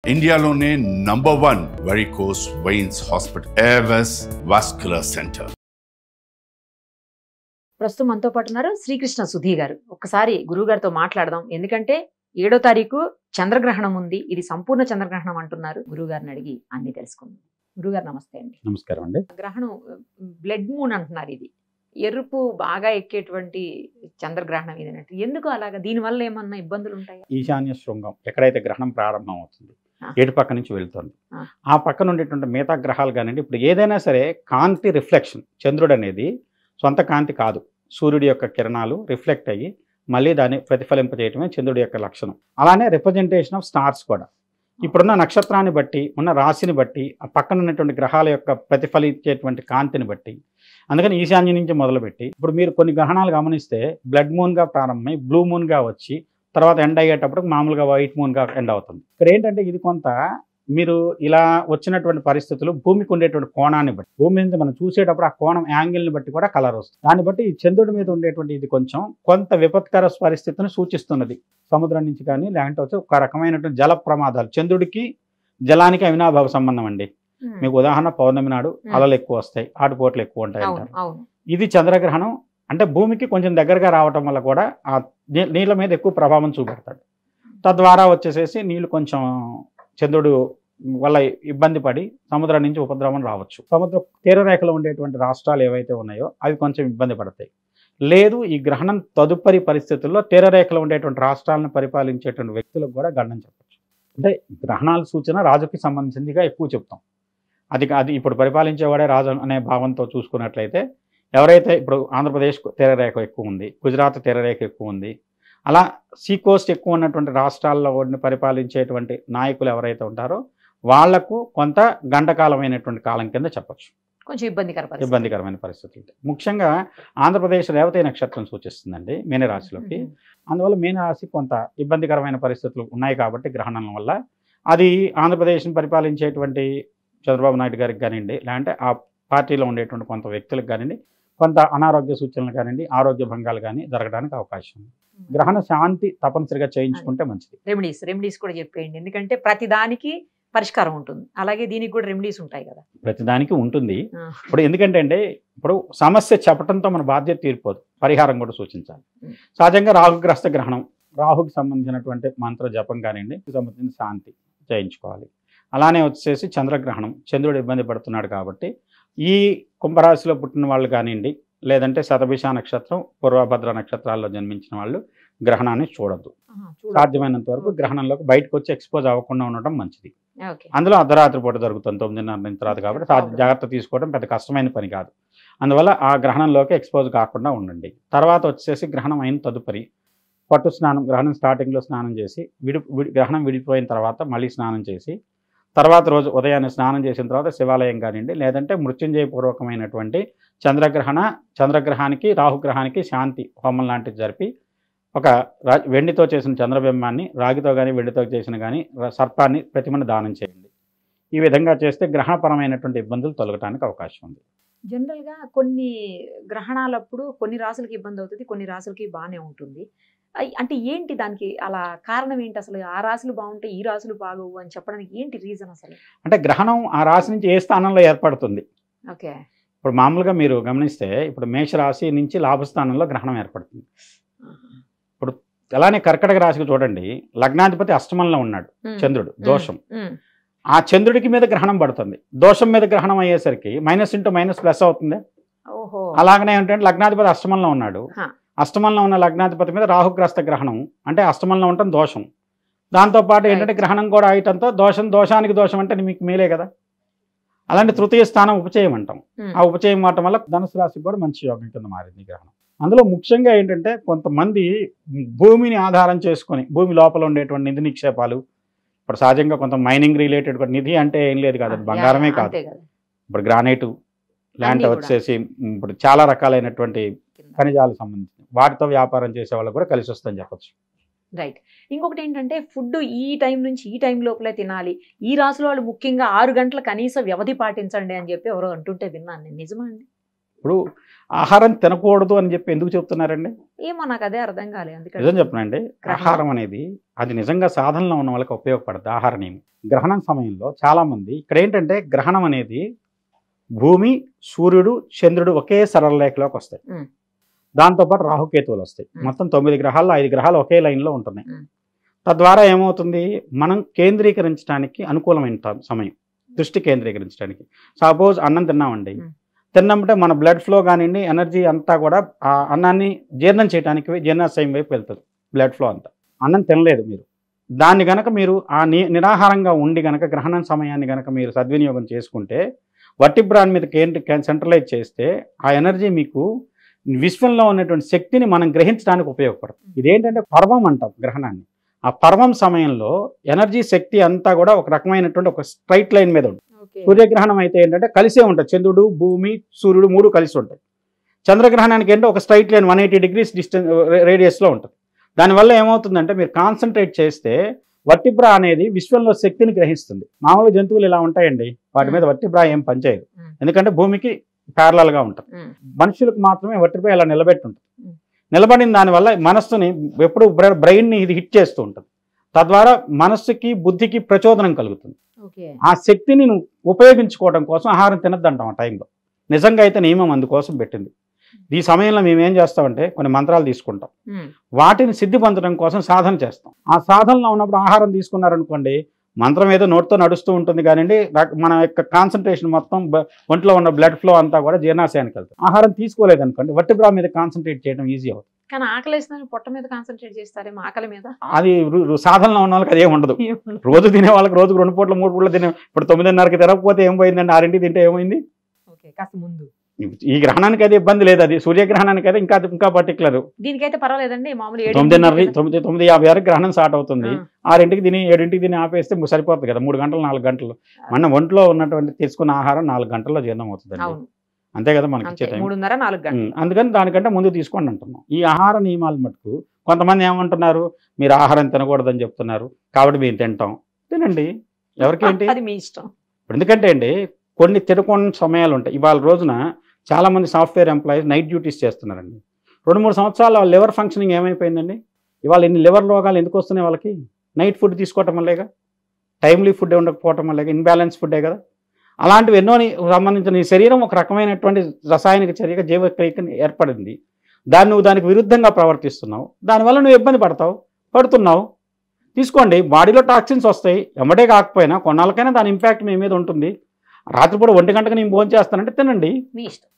ఇండియాలోనే #1 varicose veins hospital Avis vascular centre. ప్రస్తుతం మనతో పాటు ఉన్నారు శ్రీకృష్ణ సుధీ గారు. ఒక్కసారి గురువుగారితో మాట్లాడదాం. ఎందుకంటే 7వ తారీఖు చంద్రగ్రహణం ఉంది. ఇది సంపూర్ణ చంద్రగ్రహణం అంటున్నారు. గురువుగారిని అడిగి అన్ని తెలుసుకుందాం. గురుగారు నమస్తే అండి. నమస్కారం అండి. గ్రహణం బ్లడ్ మూన్ అంటున్నారు. ఇది ఎరుపు బాగా ఎక్కేటువంటి చంద్రగ్రహణం ఇది అన్నట్టు. ఎందుకు అలాగా? దీనివల్ల ఏమన్నా ఇబ్బందులు ఉంటాయా? ఈశాన్య శృంగం ఎక్కడైతే గ్రహణం ప్రారంభం అవుతుంది, ఏటు పక్క నుంచి వెళ్తుంది, ఆ పక్కన ఉండేటువంటి మిగతా గ్రహాలు కానివ్వండి, ఇప్పుడు ఏదైనా సరే కాంతి రిఫ్లెక్షన్, చంద్రుడు అనేది సొంత కాంతి కాదు, సూర్యుడి యొక్క కిరణాలు రిఫ్లెక్ట్ అయ్యి మళ్ళీ దాన్ని ప్రతిఫలింపజేయటమే చంద్రుడి యొక్క లక్షణం. అలానే రిప్రజెంటేషన్ ఆఫ్ స్టార్స్ కూడా ఇప్పుడున్న నక్షత్రాన్ని బట్టి, ఉన్న రాశిని బట్టి, ఆ పక్కన ఉన్నటువంటి గ్రహాల యొక్క ప్రతిఫలించేటువంటి కాంతిని బట్టి, అందుకని ఈశాన్యం నుంచి మొదలుపెట్టి ఇప్పుడు మీరు కొన్ని గ్రహణాలు గమనిస్తే బ్లడ్ మూన్గా ప్రారంభమై బ్లూ మూన్గా వచ్చి తర్వాత ఎండ్ అయ్యేటప్పుడు మామూలుగా వైట్ మూన్గా ఎండ్ అవుతుంది. ఇక్కడ ఏంటంటే ఇది కొంత మీరు ఇలా వచ్చినటువంటి పరిస్థితులు భూమికి ఉండేటువంటి కోణాన్ని బట్టి, భూమి నుంచి మనం చూసేటప్పుడు ఆ కోణం యాంగిల్ని బట్టి కూడా కలర్ వస్తుంది. దాన్ని బట్టి ఈ చంద్రుడి మీద ఉండేటువంటి ఇది కొంత విపత్కర పరిస్థితిని సూచిస్తున్నది. సముద్రం నుంచి కానీ లేదంటే వచ్చి ఒక రకమైనటువంటి జల ప్రమాదాలు. చంద్రుడికి జలానికి అవినాభావ సంబంధం అండి. మీకు ఉదాహరణ పౌర్ణమి నాడు అలలు ఎక్కువ వస్తాయి, ఆటుపోట్లు ఎక్కువ ఉంటాయి అంటారు. ఇది చంద్రగ్రహణం అంటే భూమికి కొంచెం దగ్గరగా రావటం వల్ల కూడా ఆ నీళ్ళ మీద ఎక్కువ ప్రభావం చూపెడతాడు. తద్వారా వచ్చేసేసి నీళ్ళు కొంచెం చంద్రుడు వల్ల ఇబ్బంది పడి సముద్రం నుంచి ఉపద్రవం రావచ్చు. సముద్ర తీరరేఖలో ఉండేటువంటి రాష్ట్రాలు ఏవైతే ఉన్నాయో అవి కొంచెం ఇబ్బంది పడతాయి. లేదు, ఈ గ్రహణం తదుపరి పరిస్థితుల్లో తీరరేఖలో ఉండేటువంటి రాష్ట్రాలను పరిపాలించేటువంటి వ్యక్తులకు కూడా గండం చెప్పచ్చు. అంటే గ్రహణాల సూచన రాజుకి సంబంధించిందిగా ఎక్కువ చెప్తాం. అది ఇప్పుడు పరిపాలించేవాడే రాజు అనే భావంతో చూసుకున్నట్లయితే, ఎవరైతే ఇప్పుడు ఆంధ్రప్రదేశ్ తీరరేఖ ఎక్కువ ఉంది, గుజరాత్ తీరరేఖ ఎక్కువ ఉంది, అలా సీ కోస్ట్ ఎక్కువ ఉన్నటువంటి రాష్ట్రాల్లో పరిపాలించేటువంటి నాయకులు ఎవరైతే ఉంటారో వాళ్లకు కొంత గండకాలమైనటువంటి కాలం కింద చెప్పచ్చు. కొంచెం ఇబ్బందికరమైన పరిస్థితులు. ముఖ్యంగా ఆంధ్రప్రదేశ్ రేవతి నక్షత్రం సూచిస్తుందండి మీనరాశిలోకి. అందువల్ల మీనరాశి కొంత ఇబ్బందికరమైన పరిస్థితులు ఉన్నాయి కాబట్టి గ్రహణం వల్ల అది ఆంధ్రప్రదేశ్ని పరిపాలించేటువంటి చంద్రబాబు నాయుడు గారికి కానివ్వండి, లేదంటే ఆ పార్టీలో ఉండేటువంటి కొంత వ్యక్తులకు కానివ్వండి, కొంత అనారోగ్య సూచనలు కానివ్వండి, ఆరోగ్య భంగాలు కానీ జరగడానికి అవకాశం ఉంది. గ్రహణ శాంతి తప్పనిసరిగా చేయించుకుంటే మంచిది. రెమెడీస్ కూడా చెప్పేయండి. ఎందుకంటే ప్రతి దానికి పరిష్కారం ఉంటుంది, అలాగే దీనికి కూడా రెమెడీస్ ఉంటాయి కదా. ప్రతిదానికి ఉంటుంది. ఇప్పుడు ఎందుకంటే అంటే ఇప్పుడు సమస్య చెప్పడంతో మన బాధ్యత తీరిపోదు, పరిహారం కూడా సూచించాలి. సహజంగా రాహుగ్రస్త గ్రహణం, రాహుకి సంబంధించినటువంటి మంత్ర జపం కానివ్వండి, సంబంధించిన శాంతి చేయించుకోవాలి. అలానే వచ్చేసి చంద్రగ్రహణం, చంద్రుడు ఇబ్బంది పడుతున్నాడు కాబట్టి ఈ కుంభరాశిలో పుట్టిన వాళ్ళు కానివ్వండి, లేదంటే శతభిష నక్షత్రం, పూర్వభద్ర నక్షత్రాల్లో జన్మించిన వాళ్ళు గ్రహణాన్ని చూడొద్దు. సాధ్యమైనంత వరకు గ్రహణంలోకి బయటకు వచ్చి ఎక్స్పోజ్ అవ్వకుండా ఉండటం మంచిది. అందులో అర్ధరాత్రి పూట జరుగుతుంది 9:30 తర్వాత కాబట్టి జాగ్రత్త తీసుకోవడం పెద్ద కష్టమైన పని కాదు. అందువల్ల ఆ గ్రహణంలోకి ఎక్స్పోజ్ కాకుండా ఉండండి. తర్వాత వచ్చేసి గ్రహణం అయిన తదుపరి పట్టు స్నానం, గ్రహణం స్టార్టింగ్లో స్నానం చేసి గ్రహణం విడిపోయిన తర్వాత మళ్ళీ స్నానం చేసి తర్వాత రోజు ఉదయాన్నే స్నానం చేసిన తర్వాత శివాలయం కానివ్వండి, లేదంటే మృత్యుంజయపూర్వకమైనటువంటి చంద్రగ్రహానికి రాహుగ్రహానికి శాంతి హోమం లాంటిది జరిపి ఒక వెండితో చేసిన చంద్రబింబాన్ని, రాగితో కానీ వెండితో చేసిన కానీ సర్పాన్ని, ప్రతిమను దానం చేయండి. ఈ విధంగా చేస్తే గ్రహణపరమైనటువంటి ఇబ్బందులు తొలగడానికి అవకాశం ఉంది. జనరల్గా కొన్ని గ్రహణాలప్పుడు కొన్ని రాసులకి ఇబ్బంది అవుతుంది, కొన్ని రాసులకి బాగానే ఉంటుంది. అంటే ఏంటి దానికి అలా కారణం ఏంటి? అసలు ఆ రాశులు బాగుంటాయి, ఈ రాశులు బాగోవు అని చెప్పడానికి ఏంటి రీజన్ అసలు? అంటే గ్రహణం ఆ రాశి నుంచి ఏ స్థానంలో ఏర్పడుతుంది. ఓకే, ఇప్పుడు మామూలుగా మీరు గమనిస్తే ఇప్పుడు మేషరాశి నుంచి లాభస్థానంలో గ్రహణం ఏర్పడుతుంది. ఇప్పుడు అలానే కర్కటక రాశికి చూడండి, లగ్నాధిపతి అష్టమంలో ఉన్నాడు చంద్రుడు, దోషం. ఆ చంద్రుడికి మీద గ్రహణం పడుతుంది, దోషం మీద గ్రహణం అయ్యేసరికి మైనస్ ఇంటూ మైనస్ ప్లస్ అవుతుంది. అలాగనే ఏంటంటే లగ్నాధిపతి అష్టమంలో ఉన్నాడు, అష్టమంలో ఉన్న లగ్నాధిపతి మీద రాహుగ్రస్త గ్రహణం అంటే అష్టమంలో ఉండటం దోషం. దాంతోపాటు ఏంటంటే గ్రహణం కూడా అయ్యటంతో దోషానికి దోషం అంటే మీకు మేలే కదా. అలాంటి తృతీయ స్థానం ఉపచయం అంటాం. ఆ ఉపచయం అవటం వల్ల ధనుసు రాశికి కూడా మంచి యోగం కింద మారింది గ్రహణం. అందులో ముఖ్యంగా ఏంటంటే కొంతమంది భూమిని ఆధారం చేసుకొని, భూమి లోపల ఉండేటువంటి నిధి నిక్షేపాలు, ఇప్పుడు సహజంగా కొంత మైనింగ్ రిలేటెడ్ నిధి అంటే ఏం లేదు కాదు, బంగారమే కాదు, ఇప్పుడు గ్రానైటు, ల్యాండ్ వచ్చేసి ఇప్పుడు చాలా రకాలైనటువంటి ఖనిజాలకు సంబంధించి వాటితో వ్యాపారం చేసే వాళ్ళకి కూడా కలిసి వస్తుందని చెప్పచ్చు. రైట్. ఇంకొకటి ఏంటంటే ఫుడ్ ఈ టైం నుంచి ఈ టైం లోపలే తినాలి, ఈ రాశుల వాళ్ళు ముఖ్యంగా 6 గంటల కనీస వ్యవధి పాటించండి అని చెప్పి ఎవరో అంటుంటే విన్నాను నేను. నిజమా అండి? ఇప్పుడు ఆహారం తినకూడదు అని చెప్పి ఎందుకు చెప్తున్నారండి? ఏమో నాకు అదే అర్థం కాలేదు. అందుకని నిజం చెప్పనండి, ఆహారం అనేది అది నిజంగా సాధనలో ఉన్న వాళ్ళకి ఉపయోగపడుతుంది. ఆహార నియమం గ్రహణం సమయంలో చాలామంది ఇక్కడ ఏంటంటే గ్రహణం అనేది భూమి, సూర్యుడు, చంద్రుడు ఒకే సరళ రేఖలోకి వస్తాయి. దాంతోపాటు రాహుకేతువులు వస్తాయి. మొత్తం 9 గ్రహాల్లో 5 గ్రహాలు ఒకే లైన్లో ఉంటున్నాయి. తద్వారా ఏమవుతుంది, మనం కేంద్రీకరించడానికి అనుకూలమైన సమయం, దృష్టి కేంద్రీకరించడానికి. సపోజ్ అన్నం తిన్నామండి, తిన్నామంటే మన బ్లడ్ ఫ్లో కానివ్వండి, ఎనర్జీ అంతా కూడా ఆ అన్నాన్ని జీర్ణం చేయడానికి జీర్ణాశయం వైపు వెళ్తుంది బ్లడ్ ఫ్లో అంతా. అన్నం తినలేదు మీరు, దాన్ని గనక మీరు ఆ నిరాహారంగా ఉండి గనక గ్రహణం సమయాన్ని గనక మీరు సద్వినియోగం చేసుకుంటే, వర్టిబ్రాన్ మీద సెంట్రలైజ్ చేస్తే ఆ ఎనర్జీ మీకు విశ్వంలో ఉన్నటువంటి శక్తిని మనం గ్రహించడానికి ఉపయోగపడుతుంది. ఇదేంటంటే పర్వం అంటాం గ్రహణాన్ని. ఆ పర్వం సమయంలో ఎనర్జీ శక్తి అంతా కూడా ఒక రకమైనటువంటి ఒక స్ట్రైట్ లైన్ మీద ఉంటుంది. సూర్యగ్రహణం అయితే ఏంటంటే కలిసే ఉంటుంది, చంద్రుడు, భూమి, సూర్యుడు 3 కలిసి ఉంటాయి. చంద్రగ్రహణానికి ఏంటంటే ఒక స్ట్రైట్ లైన్ 180 degrees డిస్టెన్స్ రేడియస్లో ఉంటుంది. దానివల్ల ఏమవుతుందంటే మీరు కాన్సన్ట్రేట్ చేస్తే వర్టిబ్రా అనేది విశ్వంలో శక్తిని గ్రహిస్తుంది. మామూలు జంతువులు ఇలా ఉంటాయండి, వాటి మీద వర్టిబ్రా ఏం పనిచేయదు, ఎందుకంటే భూమికి ప్యారలల్గా ఉంటుంది. మనుషులకు మాత్రమే వర్టిబ్రా ఇలా నిలబెట్టి ఉంటుంది. నిలబడిన దానివల్ల మనస్సుని ఎప్పుడు బ్రెయిన్ని ఇది హిట్ చేస్తూ ఉంటుంది. తద్వారా మనస్సుకి బుద్ధికి ప్రచోదనం కలుగుతుంది. ఆ శక్తిని నువ్వు ఉపయోగించుకోవడం కోసం ఆహారం తినద్దంటాం ఆ టైంలో. నిజంగా అయితే నియమం అందుకోసం పెట్టింది. ఈ సమయంలో మేము ఏం చేస్తామంటే కొన్ని మంత్రాలు తీసుకుంటాం, వాటిని సిద్ధి పొందడం కోసం సాధన చేస్తాం. ఆ సాధనలో ఉన్నప్పుడు ఆహారం తీసుకున్నారనుకోండి, మంత్రం ఏదో నోటితో నడుస్తూ ఉంటుంది కానివ్వండి, మన యొక్క కాన్సన్ట్రేషన్ మొత్తం ఒంట్లో ఉన్న బ్లడ్ ఫ్లో అంతా కూడా జీర్ణాశయానికి వెళ్తుంది. ఆహారం తీసుకోలేదనుకోండి, వర్టిబ్రా మీద కాన్సన్ట్రేట్ చేయడం ఈజీ అవుతుంది. కానీ ఆకలేసిన పొట్ట మీద కాన్సన్ట్రేట్ చేస్తారేమో, ఆకలి మీద. అది సాధనలో ఉన్న వాళ్ళకి అదే ఉండదు. రోజు తినే వాళ్ళకి రోజుకు 2 పూటలు 3 పూటలు తినే, ఇప్పుడు 9:30కి తినకపోతే ఏం పోయిందండి, 6ంటికి తింటే ఏమైంది? కాస్త ముందు ఈ గ్రహణానికి అయితే ఇబ్బంది లేదు, అది సూర్యగ్రహణానికి అయితే ఇంకా పర్టికులర్. దీనికైతే పర్వాలేదండి, మామూలు 9:50 గ్రహణం స్టార్ట్ అవుతుంది, 6ంటికి తిని 7ంటికి తిని ఆపేస్తే సరిపోతుంది కదా, 3 గంటలు 4 గంటలు. మన ఒంట్లో ఉన్నటువంటి తీసుకున్న ఆహారం 4 గంటల్లో జీర్ణం అవుతుంది, అంతే కదా మనకి ఇచ్చే టైం. 3:30-4 గంటలు. అందుకని దానికంటే ముందు తీసుకోండి అంటున్నాం. ఈ ఆహార నియమాలు మటుకు కొంతమంది ఏమంటున్నారు, మీరు ఆహారం తినకూడదని చెప్తున్నారు కాబట్టి మేము తింటాం. తినండి, ఎవరికేంటి, అది మీ ఇష్టం. ఎందుకంటే అండి కొన్ని తినకుండా సమయాలు ఉంటాయి. ఇవాళ రోజున చాలామంది సాఫ్ట్వేర్ ఎంప్లాయీస్ నైట్ డ్యూటీస్ చేస్తున్నారండి. 2-3 సంవత్సరాలు వాళ్ళ లివర్ ఫంక్షనింగ్ ఏమైపోయిందండి? ఇవాళ ఇన్ని లివర్ రోగాలు ఎందుకు వస్తున్నాయి వాళ్ళకి? నైట్ ఫుడ్ తీసుకోవటం వల్లేగా, టైమ్లీ ఫుడ్ ఉండకపోవటం వల్లేగా, ఇన్బ్యాలెన్స్ ఫుడ్డే కదా. అలాంటివి ఎన్నో సంబంధించిన ఈ శరీరం ఒక రకమైనటువంటి రసాయనిక చర్యగా జీవక్రియకి ఏర్పడింది. నువ్వు దానికి విరుద్ధంగా ప్రవర్తిస్తున్నావు, దానివల్ల నువ్వు ఇబ్బంది పడుతున్నావు. తీసుకోండి, బాడీలో టాక్సిన్స్ వస్తాయి, ఎమ్మటే కాకపోయినా కొన్నాళ్ళకైనా దాని ఇంపాక్ట్ మీ మీద ఉంటుంది. రాత్రిపూట 1 గంటకు నేను భోజనం చేస్తానంటే తినండి,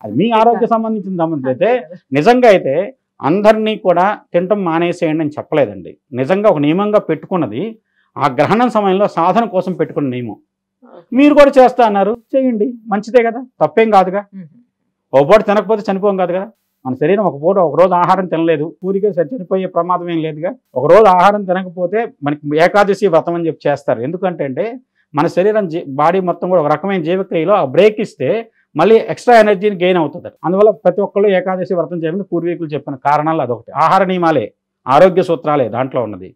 అది మీ ఆరోగ్య సంబంధించిన సంబంధం. అయితే నిజంగా అయితే అందరినీ కూడా తినటం మానేసేయండి అని చెప్పలేదండి. నిజంగా ఒక నియమంగా పెట్టుకున్నది ఆ గ్రహణం సమయంలో సాధన కోసం పెట్టుకున్న నియమం. మీరు కూడా చేస్తా అన్నారు, చేయండి, మంచిదే కదా, తప్పేం కాదుగా. ఒక పూట తినకపోతే చనిపోం కాదు కదా. మన శరీరం ఒక రోజు ఆహారం తినలేదు, పూరిగా చనిపోయే ప్రమాదం ఏం లేదుగా. ఒక రోజు ఆహారం తినకపోతే మనకి ఏకాదశి వ్రతం అని చెప్పి చేస్తారు. ఎందుకంటే మన శరీరం బాడీ మొత్తం కూడా ఒక రకమైన జీవక్రియలో ఆ బ్రేక్ ఇస్తే మళ్ళీ ఎక్స్ట్రా ఎనర్జీని గెయిన్ అవుతుంది. అందువల్ల ప్రతి ఒక్కళ్ళు ఏకాదశి వ్రతం చేయమని పూర్వీకులు చెప్పిన కారణాలు అదొకటి. ఆహార నియమాలే, ఆరోగ్య సూత్రాలే దాంట్లో ఉన్నది.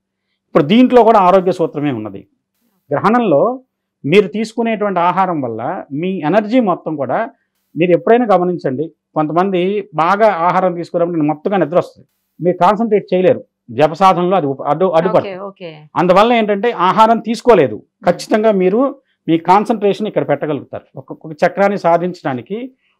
ఇప్పుడు దీంట్లో కూడా ఆరోగ్య సూత్రమే ఉన్నది. గ్రహణంలో మీరు తీసుకునేటువంటి ఆహారం వల్ల మీ ఎనర్జీ మొత్తం కూడా మీరు ఎప్పుడైనా గమనించండి, కొంతమంది బాగా ఆహారం తీసుకున్నప్పుడు మొత్తగా నిద్ర వస్తుంది, మీరు కాన్సన్ట్రేట్ చేయలేరు, జపసాధనలో అది అడ్డుపడుతుంది. అందువల్ల ఏంటంటే ఆహారం తీసుకోలేదు, ఖచ్చితంగా మీరు మీ కాన్సన్ట్రేషన్ ఇక్కడ పెట్టగలుగుతారు. ఒక్కొక్క చక్రాన్ని సాధించడానికి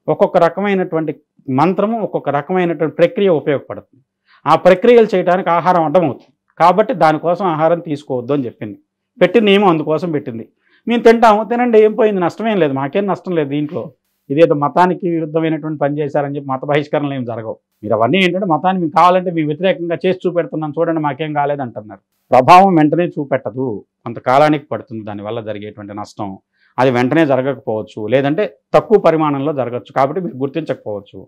ఒక్కొక్క రకమైనటువంటి మంత్రము, ఒక్కొక్క రకమైనటువంటి ప్రక్రియ ఉపయోగపడుతుంది. ఆ ప్రక్రియలు చేయడానికి ఆహారం అడ్డమవుతుంది. కాబట్టి దానికోసం ఆహారం తీసుకోవద్దు అని చెప్పింది, పెట్టిన నియమం అందుకోసం పెట్టింది. మేము తింటాము, తినండి, ఏం పోయింది, నష్టమేం లేదు, మాకేం నష్టం లేదు దీంట్లో. ఇదేదో మతానికి విరుద్ధమైనటువంటి పని చేశారని చెప్పి మత బహిష్కరణలు ఏం జరగవు. మీరు అవన్నీ ఏంటంటే మతాన్ని మీకు కావాలంటే మీ వ్యతిరేకంగా చేసి చూపెడుతున్నాం చూడండి, మాకేం కాలేదు అంటున్నారు. ప్రభావం వెంటనే చూపెట్టదు, కొంతకాలానికి పడుతుంది దానివల్ల జరిగేటువంటి నష్టం. అది వెంటనే జరగకపోవచ్చు, లేదంటే తక్కువ పరిమాణంలో జరగచ్చు, కాబట్టి మీరు గుర్తించకపోవచ్చు.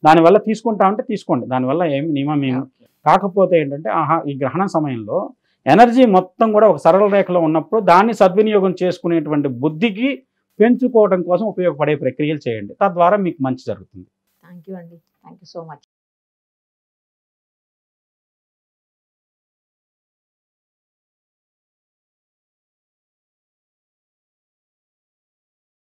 దానివల్ల తీసుకుంటామంటే తీసుకోండి, దానివల్ల ఏమి నియమం ఏమి. కాకపోతే ఏంటంటే ఈ గ్రహణ సమయంలో ఎనర్జీ మొత్తం కూడా ఒక సరళ రేఖలో ఉన్నప్పుడు దాన్ని సద్వినియోగం చేసుకునేటువంటి బుద్ధికి పెంచుకోవడం కోసం ఉపయోగపడే ప్రక్రియలు చేయండి, తద్వారా మీకు మంచి జరుగుతుంది. థ్యాంక్ యూ అండి, థ్యాంక్ యూ సో మచ్.